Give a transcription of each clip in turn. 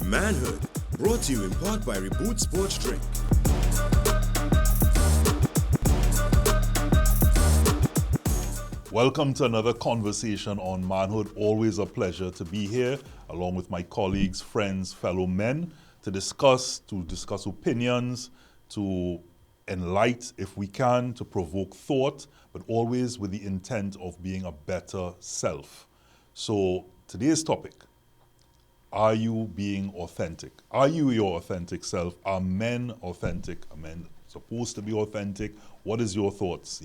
Manhood, brought to you in part by Reboot Sports Drink. Welcome to another conversation on Manhood. Always a pleasure to be here, along with my colleagues, friends, fellow men, to discuss opinions, to enlighten if we can, to provoke thought, but always with the intent of being a better self. So today's topic, are you being authentic? Are you your authentic self? Are men authentic? Are men supposed to be authentic? What is your thoughts?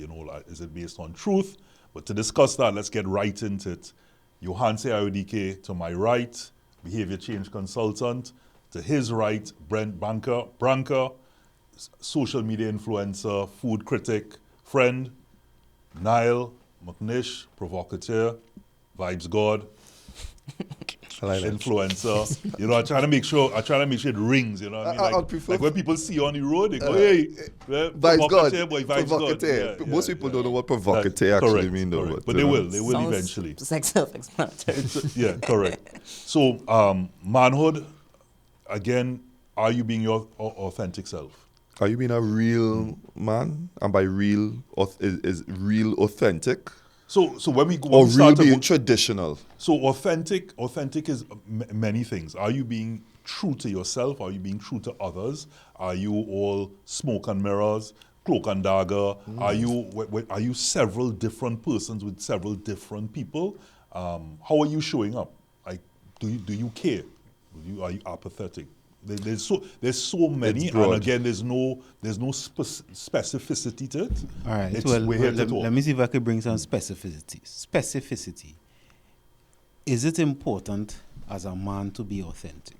Is it based on truth? But to discuss that, let's get right into it. Johanse Ayodike to my right, behavior change consultant. To his right, Brent Branca, social media influencer, food critic, friend. Niall McNish, provocateur, vibes god, influencer. I try to make sure it rings. You know what I mean? Like when people see you on the road, they go, "Hey, vibes god, boy, vibes provocateur." god. Most people don't know what provocateur actually means, though. But they will eventually. It's like self-explanatory. Yeah, correct. So, manhood. Again, are you being your authentic self? Are you being a real man? And by real, is real authentic? So when we go, or real being traditional? So authentic is many things. Are you being true to yourself? Are you being true to others? Are you all smoke and mirrors, cloak and dagger? Are you several different persons with several different people? How are you showing up? Like, do you care? Are you apathetic? There's so many, and again, there's no specificity to it. All right. Let me see if I could bring some specificity. Specificity. Is it important as a man to be authentic?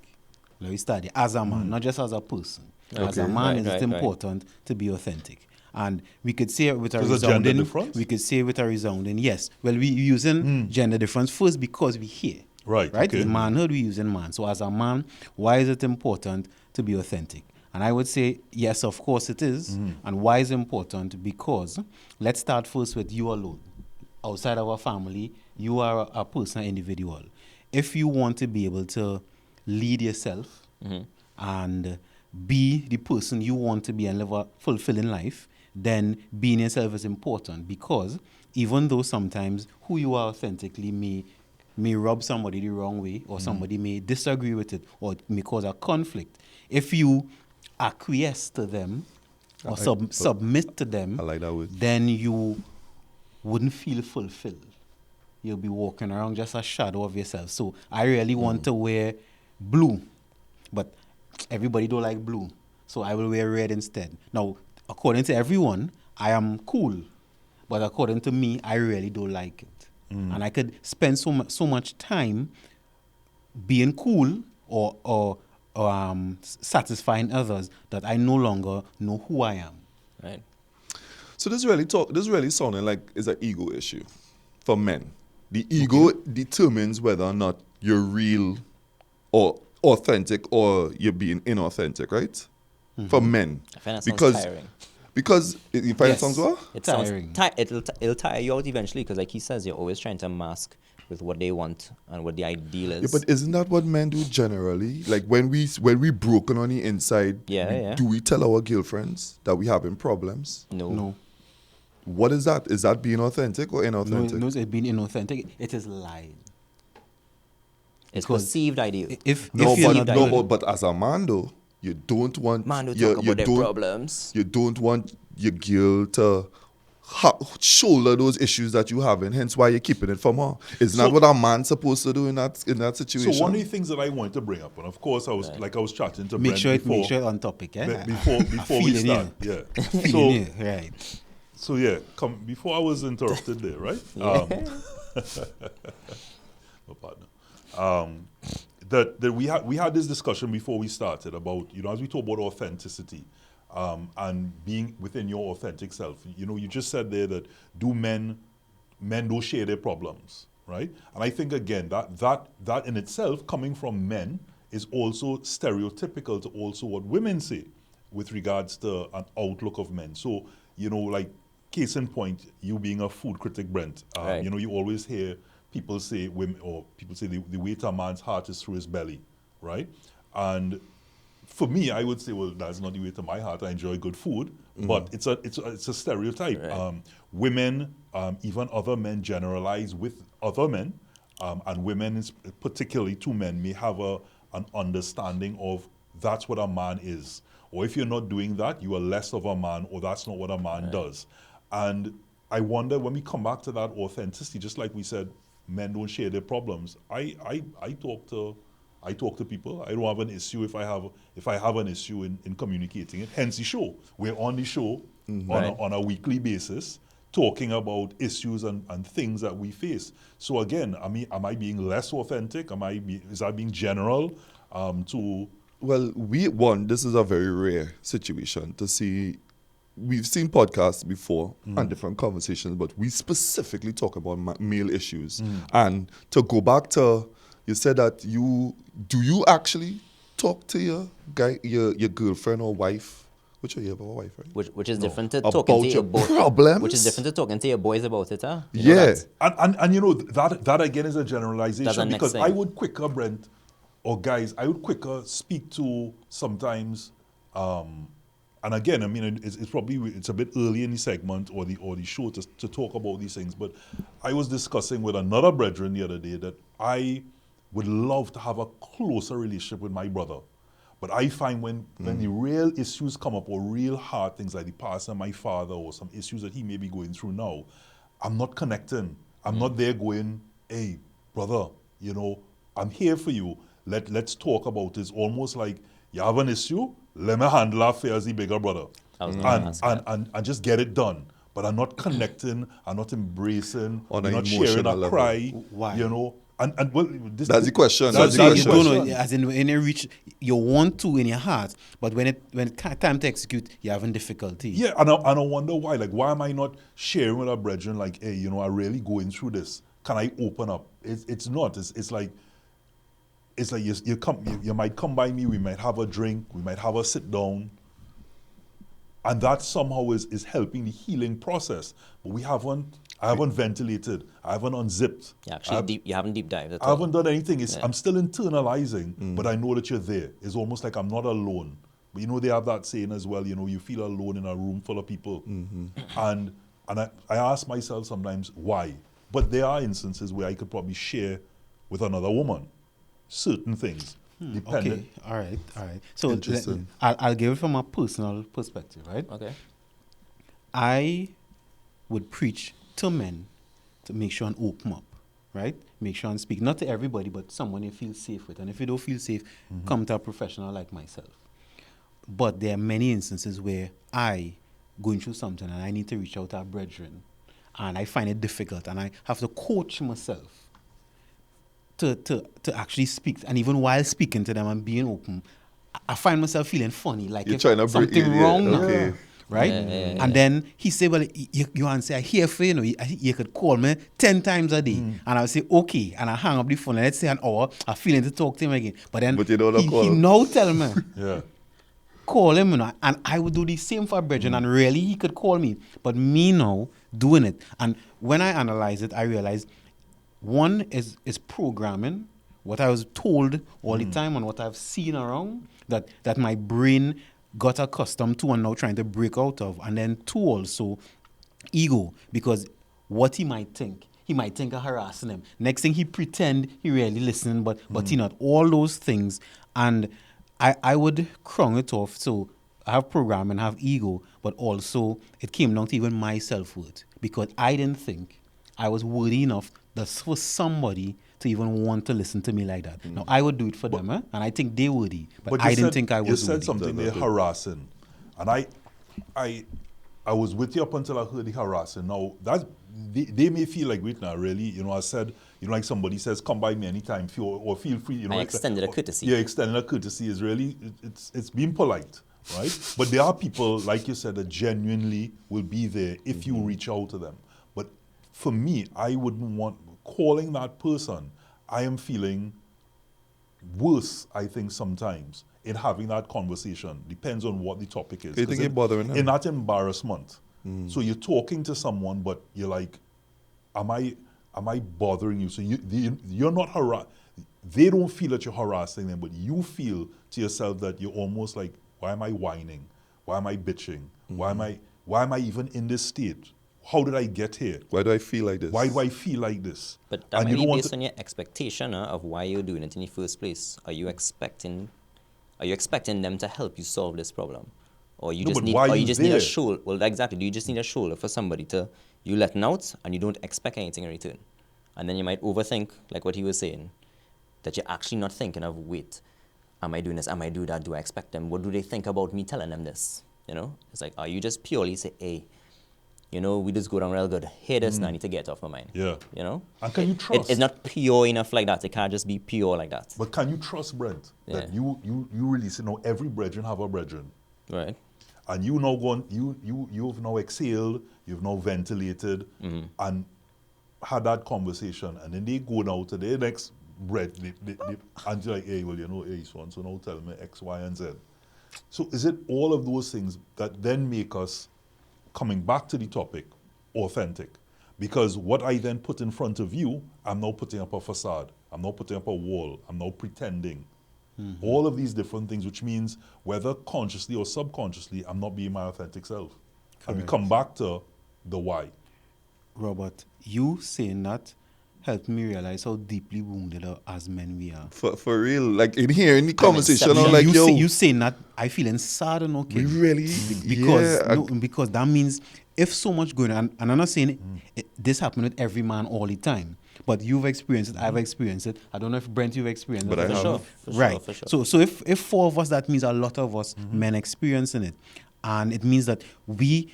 Let me start it. As a man, not just as a person. Okay. As a man, is it important to be authentic? And we could say it with a resounding. We could say it with a resounding yes. Well, we using gender difference first because we hear. Right. Okay. In manhood, we're using man. So as a man, why is it important to be authentic? And I would say, yes, of course it is. And why is it important? Because let's start first with you alone. Outside of our family, you are a person, an individual. If you want to be able to lead yourself and be the person you want to be and live a fulfilling life, then being yourself is important, because even though sometimes who you are authentically may rub somebody the wrong way, or somebody may disagree with it, or it may cause a conflict. If you acquiesce to them or submit to them, then you wouldn't feel fulfilled. You'll be walking around just a shadow of yourself. So I really want to wear blue, but everybody don't like blue, so I will wear red instead. Now, according to everyone, I am cool, but according to me, I really don't like it. And I could spend so much time being cool or satisfying others that I no longer know who I am. Right. So this really sounding like it's an ego issue for men. The ego determines whether or not you're real or authentic, or you're being inauthentic, right? For men. I find that sounds tiring. Because you find it sounds what? It sounds it'll tire you out eventually, because like he says, you're always trying to mask with what they want and what the ideal is. Yeah, but isn't that what men do generally? Like when we broken on the inside, do we tell our girlfriends that we having problems? No. What is that? Is that being authentic or inauthentic? No, it's being inauthentic. It is lying. It's perceived ideal. But as a man though, you don't want talk about their problems. You don't want your girl to shoulder those issues that you have, and hence why you're keeping it from her. Isn't that what a man's supposed to do in that situation? So one of the things that I wanted to bring up, and of course I was chatting to Brent before. Make sure it's on topic, yeah. Before we start, yeah. Right. So before I was interrupted there, right? My partner. That we had this discussion before we started about, as we talk about authenticity and being within your authentic self. You just said there that men don't share their problems, right? And I think again that in itself, coming from men, is also stereotypical to also what women say with regards to an outlook of men. So like case in point, you being a food critic, Brent, right. You always hear people say the way to a man's heart is through his belly, right? And for me, I would say, well, that's not the way to my heart. I enjoy good food, but it's a stereotype. Right. Women, even other men, generalize with other men, and women, particularly two men, may have an understanding of that's what a man is, or if you're not doing that, you are less of a man, or that's not what a man does. And I wonder when we come back to that authenticity, just like we said, men don't share their problems. I talk to people. I don't have an issue if I have an issue in communicating it. Hence the show. We're on the show on a weekly basis, talking about issues and things that we face. So again, am I being less authentic? Is that being general? Well, this is a very rare situation to see. We've seen podcasts before and different conversations, but we specifically talk about male issues. And to go back to, you said that do you actually talk to your girlfriend or wife? Which you have a wife, right? Which is different to About talking to your your boy. problems? Which is different to talking to your boys about it, huh? You know Yeah. that? And you know, that again is a generalization, That's the next because thing. I would quicker, Brent, or guys, I would quicker speak to sometimes, and again, I mean, it's probably a bit early in the segment or the show to talk about these things, but I was discussing with another brethren the other day that I would love to have a closer relationship with my brother. But I find when the real issues come up, or real hard things like the passing of my father, or some issues that he may be going through now, I'm not connecting. I'm not there going, hey, brother, you know, I'm here for you. Let's talk about this. Almost like, you have an issue, let me handle our affairs, the bigger brother. I was gonna ask that. And just get it done. But I'm not connecting, I'm not embracing, On I'm an not sharing emotional a level. cry. Why? You know, and well, That's the question. That's So the you question. don't know, as in when you reach, you want to in your heart, but when it time to execute, you're having difficulty. Yeah, and I wonder why. Like, why am I not sharing with our brethren, like, hey, you know, I'm really going through this. Can I open up? It's not. It's like you might come by me, we might have a drink, we might have a sit down, and that somehow is helping the healing process. But I haven't ventilated, I haven't unzipped. You haven't deep dived at I all. haven't done anything. I'm still internalizing, but I know that you're there. It's almost like I'm not alone. But you know, they have that saying as well, you know, you feel alone in a room full of people. And I ask myself sometimes, why? But there are instances where I could probably share with another woman certain things. Dependent. Okay, all right. So Interesting. I'll give it from a personal perspective, right? Okay. I would preach to men to make sure and open up, right? Make sure and speak, not to everybody, but someone you feel safe with. And if you don't feel safe, come to a professional like myself. But there are many instances where I going through something and I need to reach out to our brethren, and I find it difficult, and I have to coach myself to actually speak. And even while speaking to them and being open, I find myself feeling funny, like You're if trying to break something it, yeah, wrong now, okay. right? Yeah. And then he said, well, you answer, I hear for you could call me 10 times a day. And I'll say, okay. And I hang up the phone, and let's say an hour, I'm feeling to talk to him again. But then But you don't call he him. now tell me, Yeah. call him, you know, and I would do the same for Bridget, and really he could call me. But me now doing it. And when I analyze it, I realize one is programming, what I was told all the time and what I've seen around, that my brain got accustomed to and now trying to break out of. And then two, also ego, because what he might think I'm harassing him. Next thing, he pretend he really listening, but he not. All those things. And I would crown it off. So I have programming, I have ego, but also it came down to even my self-worth, because I didn't think I was worthy enough that's for somebody to even want to listen to me like that. Now, I would do it for them, and I think they worthy, but I you didn't said- think I was You said worthy. something there, harassing. And I was with you up until I heard the harassing. Now, they may feel like, wait now, really? You know, I said, you know, like somebody says, come by me anytime, or feel free. You know, I extended a courtesy. Yeah, extending a courtesy is really, it's being polite, right? But there are people, like you said, that genuinely will be there if you reach out to them. But for me, I wouldn't want, calling that person, I am feeling worse, I think, sometimes in having that conversation. Depends on what the topic is. You think 'Cause you're bothering them? in that embarrassment. So you're talking to someone, but you're like, am I bothering you? So you're not they don't feel that you're harassing them, but you feel to yourself that you're almost like, why am I whining? Why am I bitching? Why am I even in this state? How did I get here? Why do I feel like this? Why do I feel like this? But that And might you be don't want based to- on your expectation of why you're doing it in the first place. Are you expecting them to help you solve this problem? Or you No, just but need why or are you you just need a there? shoulder. Well, exactly. Do you just need a shoulder for somebody to you letting out and you don't expect anything in return? And then you might overthink, like what he was saying, that you're actually not thinking of, wait, am I doing this? Am I doing that? Do I expect them? What do they think about me telling them this? You know? It's like, are you just purely say, hey, you know, we just go down real good. Hear this, now I need to get it off my mind. Yeah. You know? And can you trust? It's not pure enough like that. It can't just be pure like that. But can you trust, Brent, that Yeah. you release, every brethren have a brethren. Right? And you now gone, you've now exhaled, you've now ventilated, and had that conversation, and then they go now to their next breath, and you're like, hey, well, hey, so now tell me X, Y, and Z. So is it all of those things that then make us, coming back to the topic, authentic? Because what I then put in front of you, I'm now putting up a facade, I'm now putting up a wall, I'm now pretending. All of these different things, which means whether consciously or subconsciously, I'm not being my authentic self. And we Correct. come back to the why. Robert, you saying that helped me realize how deeply wounded as men we are. For real, like in hearing the conversation, exception. I'm like, yo, you saying that I feeling sad and okay. we really, Because yeah, no, because that means if so much going on, and I'm not saying this happened with every man all the time, but you've experienced it, I've experienced it. I don't know if Brent you've experienced But it. I For have. sure. For Right. Sure, for sure. So if four of us, that means a lot of us men experiencing it, and it means that we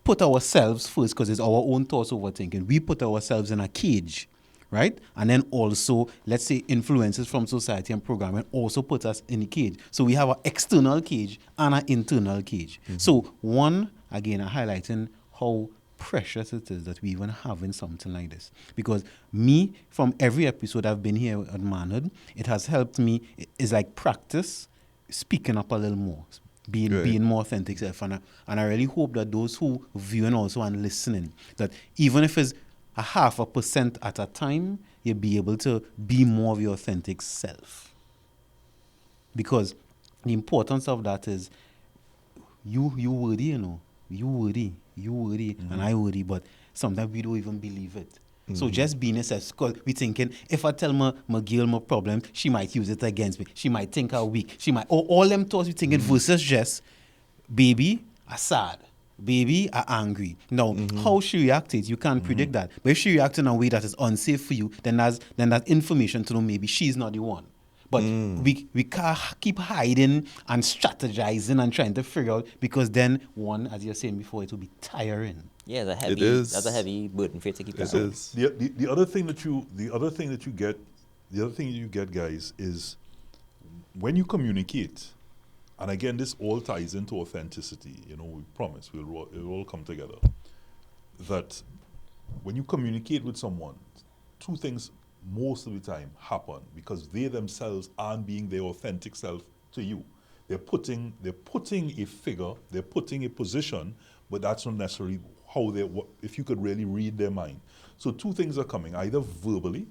put ourselves first because it's our own thoughts overthinking. We put ourselves in a cage, right? And then also, let's say, influences from society and programming also put us in the cage. So we have an external cage and an internal cage. So one, again, highlighting how precious it is that we even having something like this. Because me, from every episode I've been here at Manhood, it has helped me. It's like practice speaking up a little more, being more authentic self. And I really hope that those who viewing also and listening, that even if it's 0.5% at a time, you'll be able to be more of your authentic self. Because the importance of that is you worthy, you worthy, and I worthy, but sometimes we don't even believe it. So just being yourself, because we thinking, if I tell my girl my problem, she might use it against me. She might think I'm weak. She might, all them thoughts we thinking versus just, baby, I'm sad. Baby, I'm angry. Now, how she reacted, you can't predict that. But if she reacts in a way that is unsafe for you, then that's information to know maybe she's not the one. But we can't keep hiding and strategizing and trying to figure out, because then, one, as you're saying before, it will be tiring. Yeah, that's is. a heavy burden for you to keep it that up. is. The other thing that you get, guys, is when you communicate, and again, this all ties into authenticity. We promise it'll all come together. That when you communicate with someone, two things most of the time happen because they themselves aren't being their authentic self to you. They're putting a figure, they're putting a position, but that's not necessarily if you could really read their mind. So two things are coming, either verbally,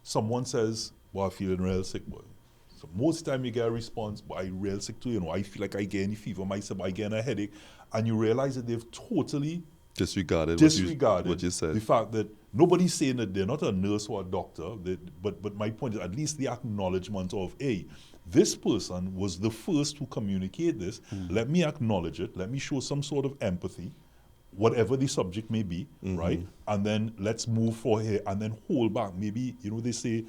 someone says, well, I'm feeling real sick, boy. So most of the time you get a response, but I'm real sick too, I feel like I get any fever myself, I get a headache, and you realize that they've totally Disregarded what you said. the fact that nobody's saying that they're not a nurse or a doctor, but my point is at least the acknowledgement of, hey, this person was the first to communicate this. Let me acknowledge it. Let me show some sort of empathy, whatever the subject may be, right? And then let's move for here and then hold back. Maybe, they say,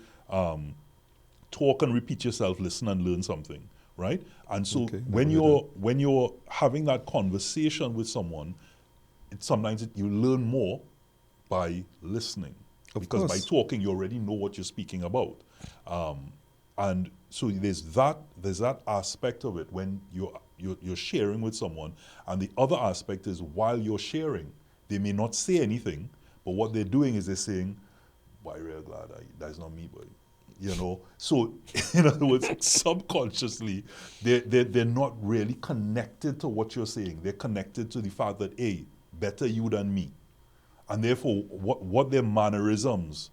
talk and repeat yourself, listen and learn something, right? And so when you're having that conversation with someone, sometimes you learn more by listening. Because by talking, you already know what you're speaking about. And so there's that aspect of it when you're sharing with someone. And the other aspect is while you're sharing, they may not say anything, but what they're doing is they're saying, boy, I'm real glad that's not me, boy. So in other words, subconsciously, they're not really connected to what you're saying. They're connected to the fact that, hey, better you than me. And therefore, what their mannerisms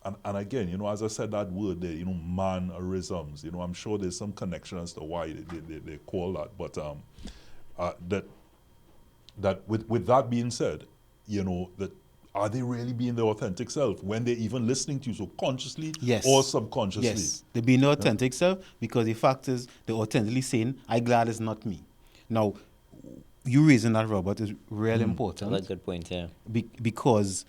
And again, as I said that word there, mannerisms, I'm sure there's some connection as to why they call that. But that with that being said, that are they really being their authentic self when they're even listening to you, so consciously Yes. or subconsciously? Yes, they be their authentic self, because the fact is they're authentically saying, "I'm glad it's not me." Now, you raising that, Robert, is really important. That's a good point, yeah. Because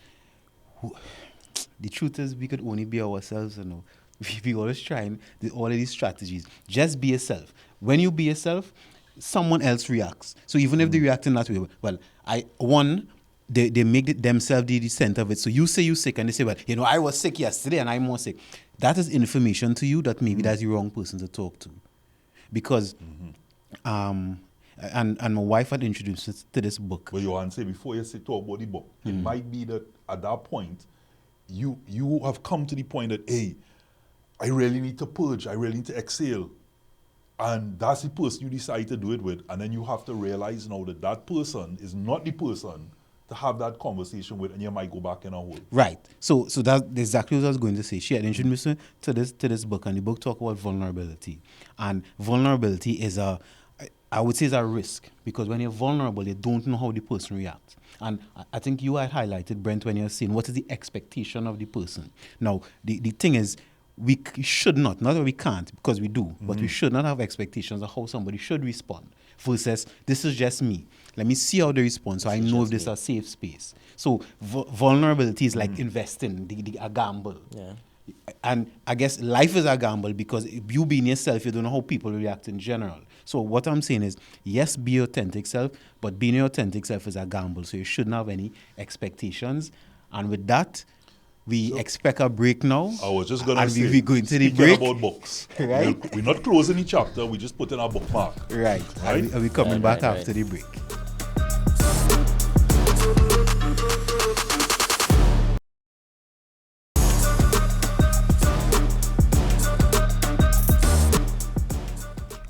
the truth is we could only be ourselves. We always trying all of these strategies. Just be yourself. When you be yourself, someone else reacts. So even if they react in that way, well, they make themselves the center of it. So you say you're sick, and they say, well, I was sick yesterday and I'm more sick. That is information to you that maybe that's the wrong person to talk to. Because, and my wife had introduced us to this book. But Johan say, before you say talk about the book, it might be that at that point, you have come to the point that, hey, I really need to purge, I really need to exhale. And that's the person you decide to do it with. And then you have to realize now that that person is not the person to have that conversation with, and you might go back in a hole. Right. So that's exactly what I was going to say. She had introduced me to this book, and the book talk about vulnerability. And vulnerability is I would say, is a risk, because when you're vulnerable, you don't know how the person reacts. And I think you had highlighted, Brent, when you're saying what is the expectation of the person. Now, the thing is, we should not that we can't, because we do, but we should not have expectations of how somebody should respond. Versus, this is just me. Let me see how they respond, so I know if this is a safe space. So vulnerability is like investing, a gamble. Yeah. And I guess life is a gamble, because you being yourself, you don't know how people react in general. So what I'm saying is, yes, be your authentic self, but being your authentic self is a gamble. So you shouldn't have any expectations. And with that, we expect a break now. I was just going to say, we going to the speaking break. about books, Right. we're not closing the chapter, we just put in our bookmark. Right. Right? Are we coming back Right. after the break?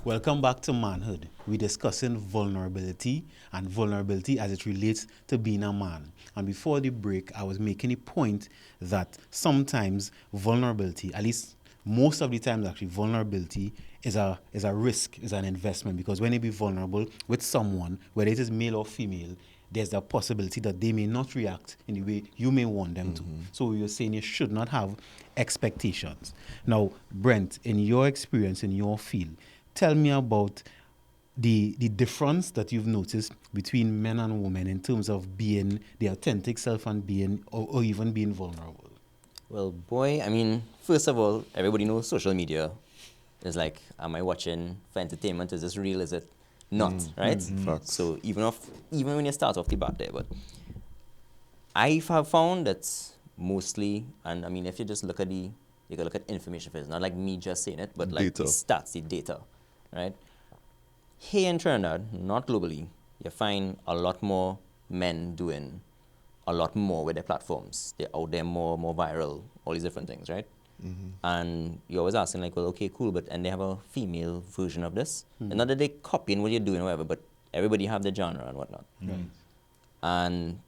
Welcome back to Manhood. We're discussing vulnerability, and vulnerability as it relates to being a man. And before the break, I was making a point that sometimes vulnerability, at least most of the times actually, vulnerability is a risk, is an investment, because when you be vulnerable with someone, whether it is male or female, there's a possibility that they may not react in the way you may want them to. So you're saying you should not have expectations. Now, Brent, in your experience, in your field, tell me about the difference that you've noticed between men and women in terms of being the authentic self and being, or even being vulnerable. Well, boy, I mean, first of all, everybody knows social media is like, am I watching for entertainment? Is this real? Is it not? Right? Facts. So even when you start off the bat there, but I have found that mostly, and I mean, if you just look at you can look at information first, not like me just saying it, but like Data. the stats, the data, right? Here in Trinidad, not globally, you find a lot more men doing a lot more with their platforms. They're out there more viral, all these different things, right? And you're always asking like, well, okay, cool, and they have a female version of this. And not that they're copying what you're doing or whatever, but everybody have their genre and whatnot. And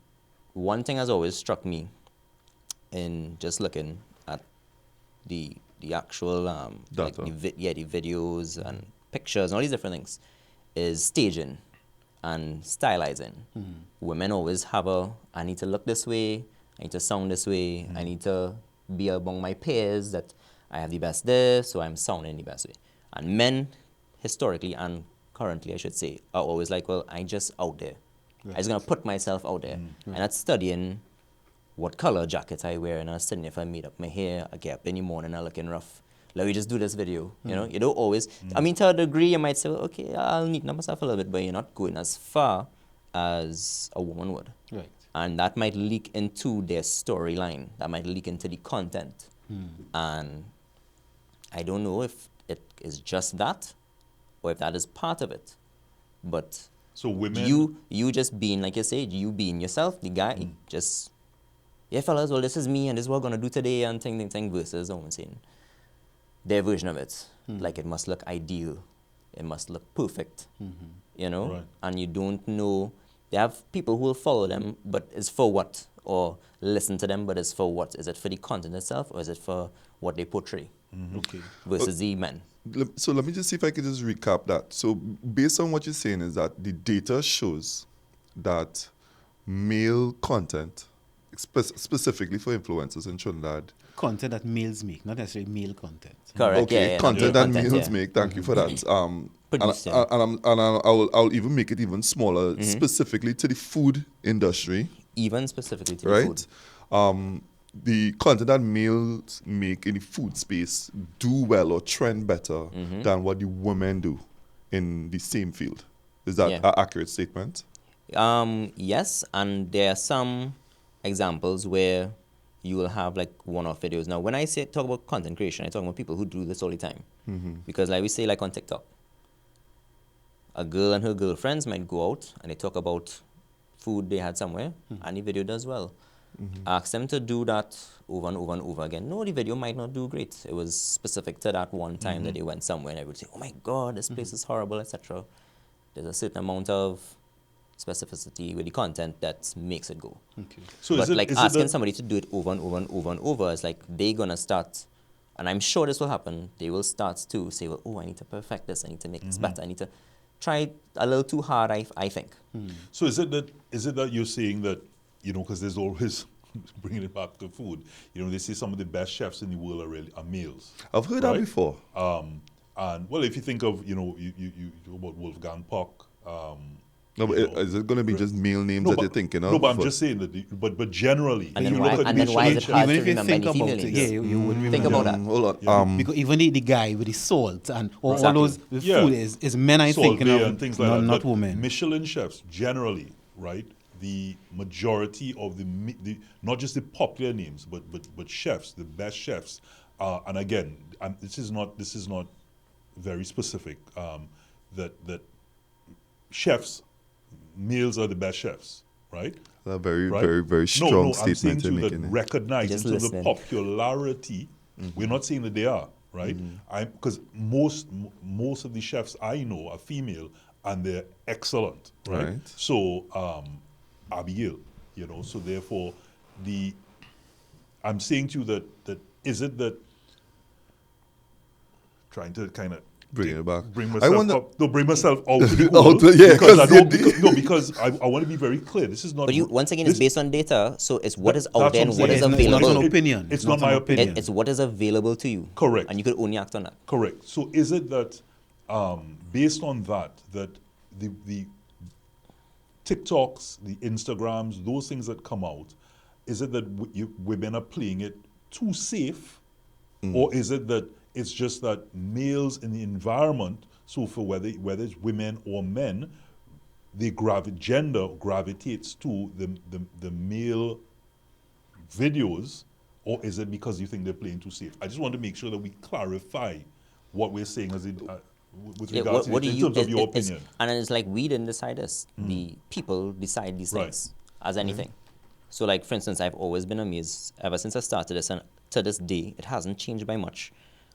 one thing has always struck me in just looking at the actual like Data. the videos and pictures and all these different things is staging and stylizing. Women always have I need to look this way, I need to sound this way, I need to be among my peers that I have the best this, so I'm sounding the best way. And men, historically and currently, I should say, are always like, well, I just out there. I'm just going to put myself out there. And that's studying what color jacket I wear, and I'm studying if I made up my hair, I get up in the morning, I'm looking rough. Let me just do this video, you know? You don't always, I mean, to a degree, you might say, well, okay, I'll neaten up myself a little bit, but you're not going as far as a woman would. Right. And that might leak into their storyline. That might leak into the content. And I don't know if it is just that or if that is part of it. But So women... you just being, like you said, you being yourself, the guy, just, yeah, fellas, well, this is me and this is what I'm going to do today and thing versus, I'm saying, their version of it. Like it must look ideal. It must look perfect. You know? Right. And you don't know They have people who will follow them, but it's for what? Or listen to them, but it's for what? Is it for the content itself, or is it for what they portray Okay. versus the men? So let me just see if I can just recap that. So based on what you're saying is that the data shows that male content, specifically for influencers in Trinidad, Content that males make, not necessarily male content. Correct. okay, yeah, content yeah, that content, males yeah. make. Thank you for that. Produced, and, yeah. I'll even make it even smaller, specifically to the food industry, Even specifically to the right? food. The content that males make in the food space do well or trend better than what the women do in the same field. Is that Yeah. an accurate statement? Yes, and there are some examples where you will have like one-off videos. Now, when I say talk about content creation, I talk about people who do this all the time. Because like we say, like on TikTok, a girl and her girlfriends might go out and they talk about food they had somewhere, and the video does well. Ask them to do that over and over and over again. No, the video might not do great. It was specific to that one time that they went somewhere, and everybody say, "Oh my God, this place is horrible," etc. There's a certain amount of specificity with the content that makes it go. Okay. So But is it, like is it asking that- somebody to do it over and over and over and over, it's like they're gonna start, and I'm sure this will happen. They will start to say, "Well, oh, I need to perfect this. I need to make this better. I need to try it a little too hard." I think. So is it that you're saying that, because there's always bringing it back to food, they say some of the best chefs in the world are males. I've heard that Right? before. And well, if you think of, you talk about Wolfgang Puck. No, but is it going to be just male names that you're thinking of? No, but I'm Or- just saying that. But generally, And when then you why- look at and then why is Michelin it chefs- hard Even to if you remember think any about female it, names? you would remember. Think about that. Hold on. Because even the guy with the salt and all Exactly. those with Yeah. food is men, I think, Solvay and things like that. not But women. Michelin chefs, generally, right? The majority of the not just the popular names, but chefs, the best chefs. And again, this is not very specific. That chefs, males are the best chefs, right? a very, Right? very, very strong no, I'm statement saying you're to you making. that recognizing Just to the listening. popularity, we're not saying that they are, right? Because most of the chefs I know are female and they're excellent, right? Right. So Abigail, so therefore I'm saying to you that is it that trying to kind of Bring it back. Bring I myself wonder- up. No, bring myself out to the Out world. to- yeah, because I 'cause don't. you- Because I want to be very clear. This is not. But once again, this- it's based on data, so it's what is That's out there what and I'm what is saying. It's not available. an opinion. It's not my an opinion. It's what is available to you. Correct. And you could only act on that. Correct. So is it that, based on that the TikToks, the Instagrams, those things that come out, is it that women are playing it too safe, or is it that it's just that males in the environment, so for whether it's women or men, gender gravitates to the male videos, or is it because you think they're playing too safe? I just want to make sure that we clarify what we're saying as with Yeah, regards to what do in you, terms of your it's- opinion. and it's like we didn't decide this. The people decide these Right. things as anything. So like, for instance, I've always been amazed ever since I started this, and to this day, it hasn't changed by much.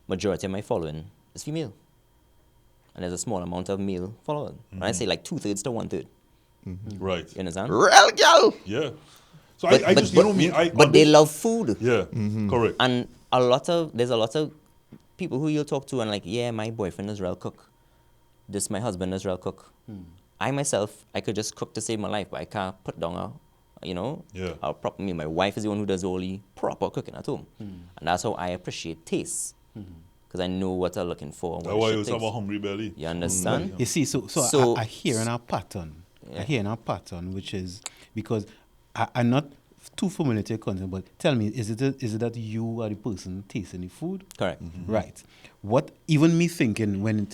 Majority of my following is female. And there's a small amount of male following. And I say like 2/3 to 1/3. Right. You understand? Real girl. Yeah. So But- I but- just, you know but- me, But they love food. Yeah, correct. And there's a lot of people who you'll talk to and like, yeah, my boyfriend is real cook. This, my husband is real cook. I myself, I could just cook to save my life, but I can't put down Yeah. a proper meal. My wife is the one who does all the proper cooking at home. And that's how I appreciate taste. Because I know what I'm looking for. and That's what why it you should have a taste. hungry belly. You understand? You see, so So- I hear in our pattern. I Yeah. hear in our pattern, which is because I'm not too familiar with your content, but tell me, is it that you are the person tasting the food? Correct. Right. What even me thinking when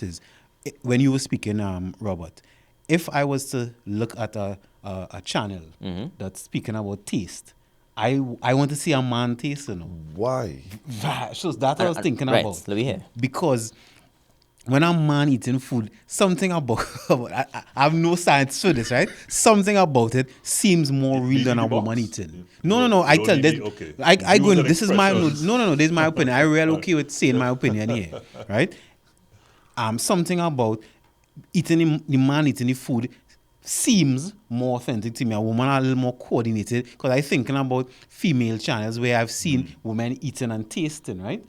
when you were speaking, Robert, if I was to look at a channel that's speaking about taste, I want to see a man tasting. Why? So that's what I was thinking right, about. let me hear. Because when a man eating food, something about I have no science for this, right? Something about it seems more real than a the box. woman eating. You No. I don't tell need that. the- okay. I Use go in. an This is my expression. no. This is my opinion. I really okay with saying my opinion here, right? Something about eating the man eating the food seems more authentic to me. A woman are a little more coordinated because I thinking about female channels where I've seen women eating and tasting, right?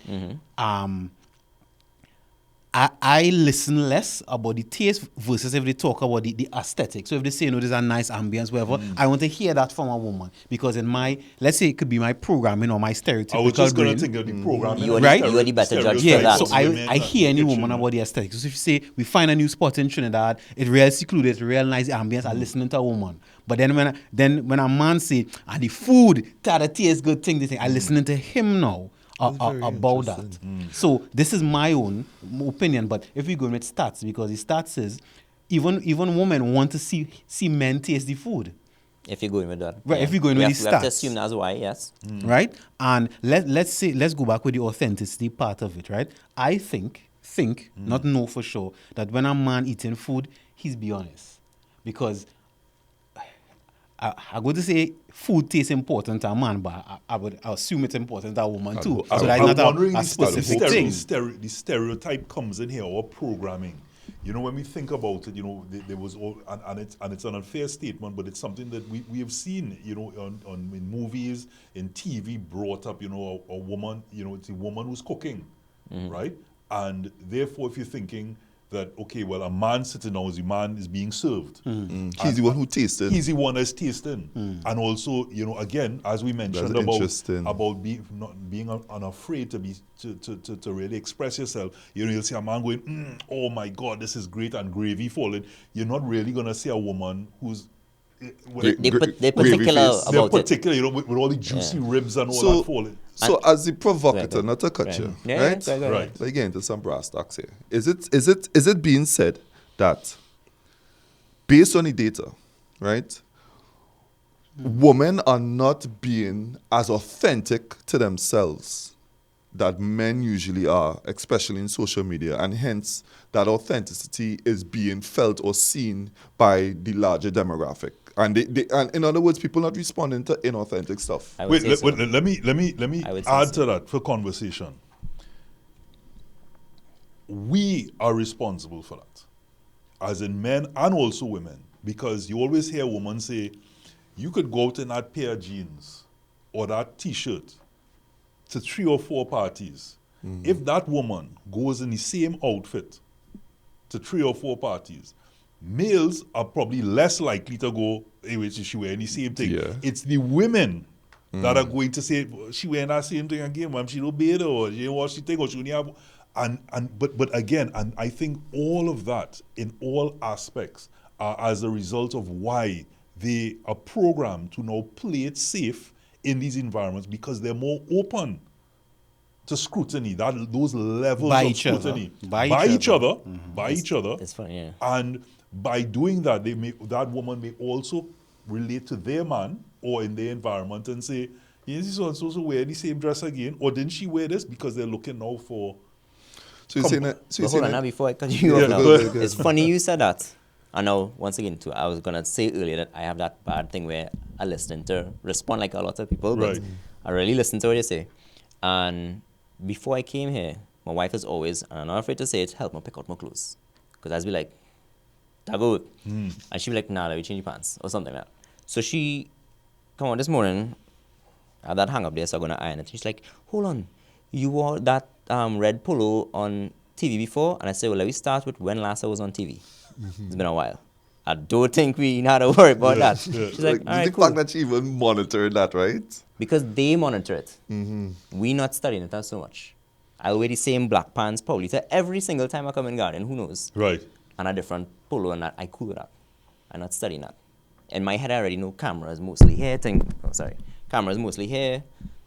I listen less about the taste versus if they talk about the aesthetic. So if they say, you know, there's a nice ambience, whatever, I want to hear that from a woman. Because in my, let's say it could be my programming or my stereotypical I was just going brain. to think of the programming. You are Right? you are the better judge Yeah, for that. so I hear any woman about the aesthetics. So if you say we find a new spot in Trinidad, it's real secluded, it's real nice ambience, I listening to a woman. But then when a man say, the food, that tastes good thing, they think I listening to him now about that. So this is my own opinion. But if we go with stats, because the stats is even women want to see men taste the food. If you're going with that. Right, if you're going with the We have to stats. assume that's why, yes. Right? And let's go back with the authenticity part of it, right? I think, not know for sure, that when a man eating food, he's be honest. Because I'm going to say food tastes important to a man, but I would assume it's important to a woman too. So that's not wondering a specific thing. the stereotype comes in here, or programming. You know, when we think about it, you know, there was all, and it's an unfair statement, but it's something that we have seen, you know, in movies, in TV, brought up, you know, a woman, you know, it's a woman who's cooking, right? And therefore, if you're thinking that, okay, well, a man sitting down, the man is being served. He's the one who tasted. He's the one that's tasting. And also, you know, again, as we mentioned about being unafraid to really express yourself. You know, you'll see a man going, oh my God, this is great, and gravy falling. You're not really going to see a woman who's... They're particular They're about it. particular, you know, with all the juicy ribs and all that falling. So as the provocator, Right. not a culture, Yeah, right? Right. Let's get into some brass tacks here. Is it being said that based on the data, right, women are not being as authentic to themselves that men usually are, especially in social media, and hence that authenticity is being felt or seen by the larger demographic. And and in other words, people not responding to inauthentic stuff. I would Wait, say so. let me I would say add so. to that for conversation. We are responsible for that, as in men and also women, because you always hear a woman say, you could go out in that pair of jeans or that T-shirt to 3 or 4 parties. If that woman goes in the same outfit to 3 or 4 parties, males are probably less likely to go, hey, wait, she wearing the same thing. Yeah. It's the women that are going to say, she wearing that same thing again, ma'am, she don't bathe, or she wash the thing, or she only have... But again, and I think all of that in all aspects are as a result of why they are programmed to now play it safe in these environments, because they're more open to scrutiny, those levels By of each other. scrutiny. By each each other. By each other. It's funny, yeah. And by doing that, that woman may also relate to their man or in their environment and say, yes, this one so wear the same dress again, or didn't she wear this? Because they're looking now for... So you're saying that... So But you're hold on saying now, that before I cut you Yeah, off now. go ahead. It's funny you said that. And now, once again, too, I was going to say earlier that I have that bad thing where I listen to respond like a lot of people, but Right. I really listen to what you say. And before I came here, my wife is always, and I'm not afraid to say it, help me pick out my clothes. Because I'd be like, that go. And she'd be like, nah, let me change your pants, or something like that. So she, come on, this morning, I had that hang up there, so I'm going to iron it. She's like, hold on, you wore that red polo on TV before? And I said, well, let me start with when last I was on TV. It's been a while. I don't think we had to worry about that. She's like, all right, the cool. fact that she even monitored that, right? Because they monitor it. We not studying it so much. I wear the same black pants probably to every single time I come in garden. Who knows? Right. And a different polo and that. I cool with that. I'm not studying that. In my head, I already know cameras mostly here. Cameras mostly here.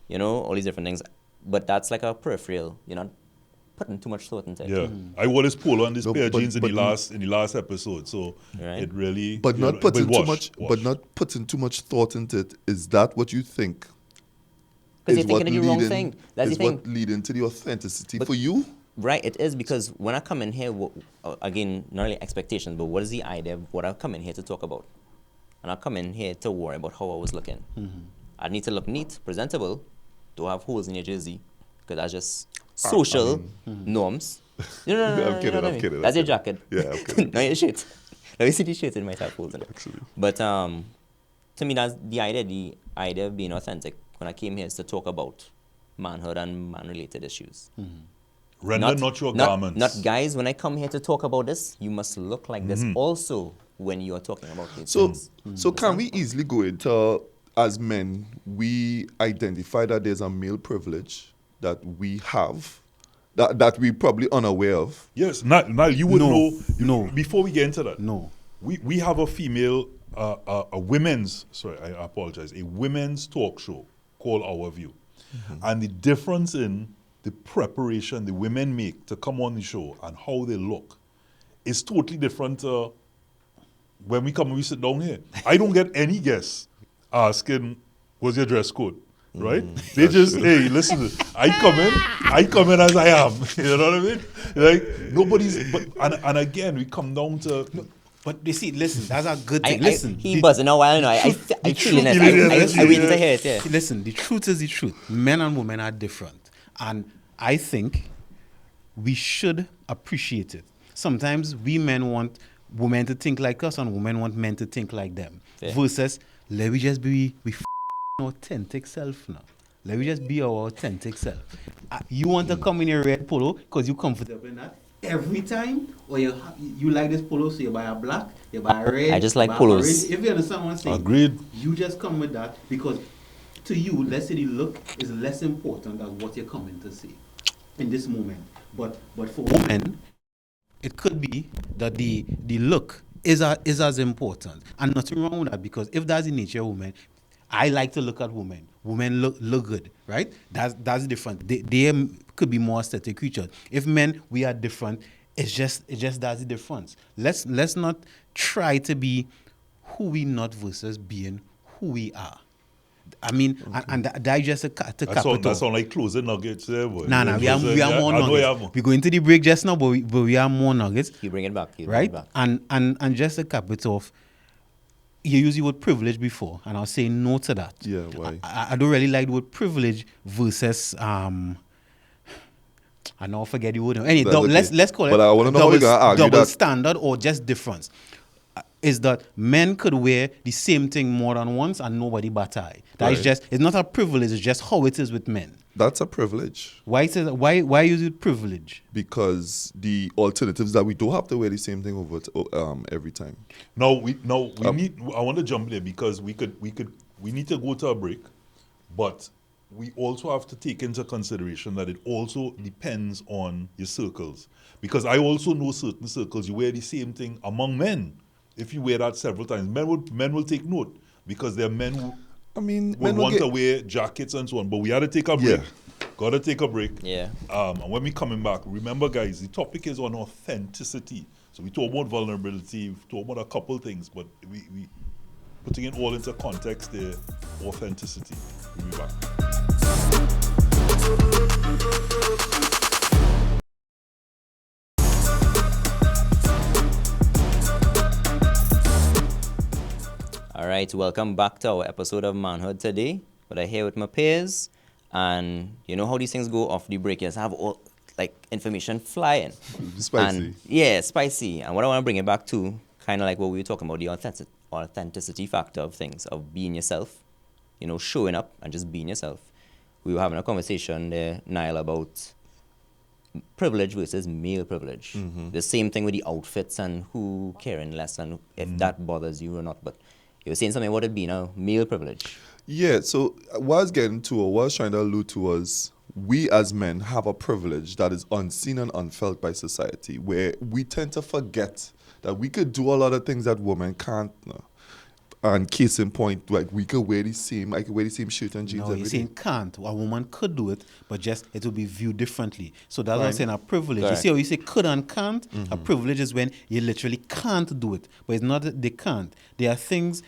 You know, all these different things. But that's like a peripheral. You're not putting too much thought into it. Yeah. I wore this polo and this No, pair of but- jeans in but- the last episode, so Right. it really... But you not know, putting too wash, much. wash. But not putting too much thought into it. Is that what you think? Because is you're thinking of the wrong leading- thing. That's the is thing. what leading to the authenticity But- for you? Right, it is, because when I come in here, again, not only expectations, but what is the idea of what I come in here to talk about? And I come in here to worry about how I was looking. I need to look neat, presentable, don't have holes in your jersey, because that's just social norms. No, I'm kidding, what I I'm mean? kidding, That's I'm your jacket. Yeah, I'm kidding. Not your shit. Let me see the shirts, it might have holes in it. But to me, that's the idea. The idea of being authentic when I came here is to talk about manhood and man-related issues. Render not your garments. Not guys, when I come here to talk about this, you must look like this also when you are talking about these So, things. so can we easily go into, as men, we identify that there's a male privilege that we have, that we probably unaware of? Yes, now you would No, know. no. Before we get into that, No. we have a female, a women's. Sorry, I apologize. A women's talk show called Our View, and the difference in the preparation the women make to come on the show and how they look is totally different when we come and we sit down here. I don't get any guests asking, what's your dress code? Right? They just, hey, listen, I come in as I am. You know what I mean? Like, nobody's, and again, we come down to, But you see, listen, that's a good I, thing. Listen, he buzzing now. I don't know. I feel it. I waiting to hear it. Yeah. Listen, the truth is the truth. Men and women are different. And I think we should appreciate it. Sometimes we men want women to think like us and women want men to think like them. Yeah. Versus, let me just be authentic self now. Let me just be our authentic self. You want to come in your red polo because you're comfortable in that every time? Or you like this polo, so you buy a black, you buy a red. I just like buy a polos. orange. If you understand what I'm saying. Agreed. You just come with that because to you, let's say the look is less important than what you're coming to see in this moment. But for women, it could be that the look is as important. And nothing wrong with that, because if that's the nature of women, I like to look at women. Women look good, right? That's different. They could be more aesthetic creatures. If men, we are different. It's just that's the difference. Let's not try to be who we not versus being who we are. I mean, and that just to cap it that off. sound like closing nuggets there, boy. Nah, we are more nuggets. We go into the break just now, but we are more nuggets. You bring it back. Right? And just to cap it off, you used the word privilege before, and I'll say no to that. Yeah, why? I don't really like the word privilege versus I now forget the word. Anyway, That's okay. let's call it But I wanna know how you're gonna argue double that. standard or just difference. Is that men could wear the same thing more than once and nobody bat eye. That is Right. just, it's not a privilege, it's just how it is with men. That's a privilege, Why use it privilege? because the alternatives that we don't have to wear the same thing every time. We need. I want to jump there because we need to go to a break, but we also have to take into consideration that it also depends on your circles, because I also know certain circles you wear the same thing among men. If you wear that several times, men will take note, because there are men who will want to wear jackets and so on. But we had to take a break. Yeah. Got to take a break. Yeah. And when we coming back, remember, guys, the topic is on authenticity. So we talk about vulnerability, we talk about a couple things, but we putting it all into context there, authenticity. We'll be back. All right, welcome back to our episode of Manhood today. But I'm here with my peers, and you know how these things go off the break. You just have all like information flying. Spicy. And, yeah, spicy. And what I want to bring it back to, kind of like what we were talking about, the authenticity factor of things, of being yourself, you know, showing up and just being yourself. We were having a conversation there, Niall, about privilege versus male privilege. The same thing with the outfits and who caring less and if that bothers you or not. But you were saying something about it being a male privilege. Yeah, so what I was getting to, or what I was trying to allude to, was we as men have a privilege that is unseen and unfelt by society, where we tend to forget that we could do a lot of things that women can't. And case in point, like I could wear the same shirt and jeans No, every you're day. saying can't. A woman could do it, but just it will be viewed differently. So that's what I'm Right. saying, a privilege. Correct. You see how you say could and can't? A privilege is when you literally can't do it. But it's not that they can't. There are things,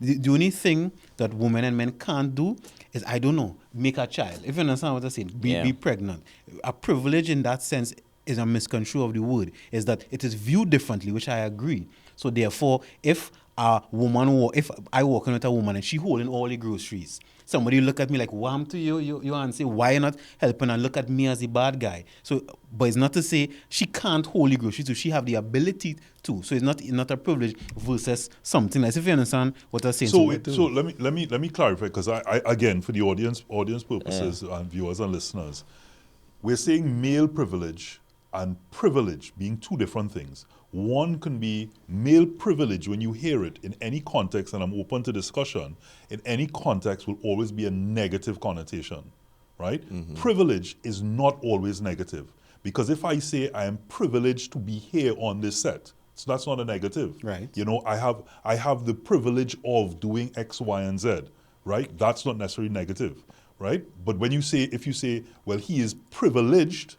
the only thing that women and men can't do is, I don't know, make a child. If you understand what I'm saying, be pregnant. A privilege in that sense is a misconstrue of the word, is that it is viewed differently, which I agree. So therefore, if a woman, if I walk in with a woman and she holding all the groceries, somebody look at me like, wham to you and say, why you not helping, and look at me as the bad guy. So, but it's not to say she can't hold the groceries, so she have the ability to. So it's not a privilege versus something else. If you understand what I'm saying. So let me clarify, because I again, for the audience purposes and viewers and listeners, we're saying male privilege and privilege being two different things. One can be male privilege when you hear it in any context, and I'm open to discussion, in any context will always be a negative connotation, right? Privilege is not always negative, because if I say I am privileged to be here on this set, so that's not a negative. Right. You know, I have the privilege of doing X, Y, and Z, right? That's not necessarily negative, right? But if you say, well, he is privileged,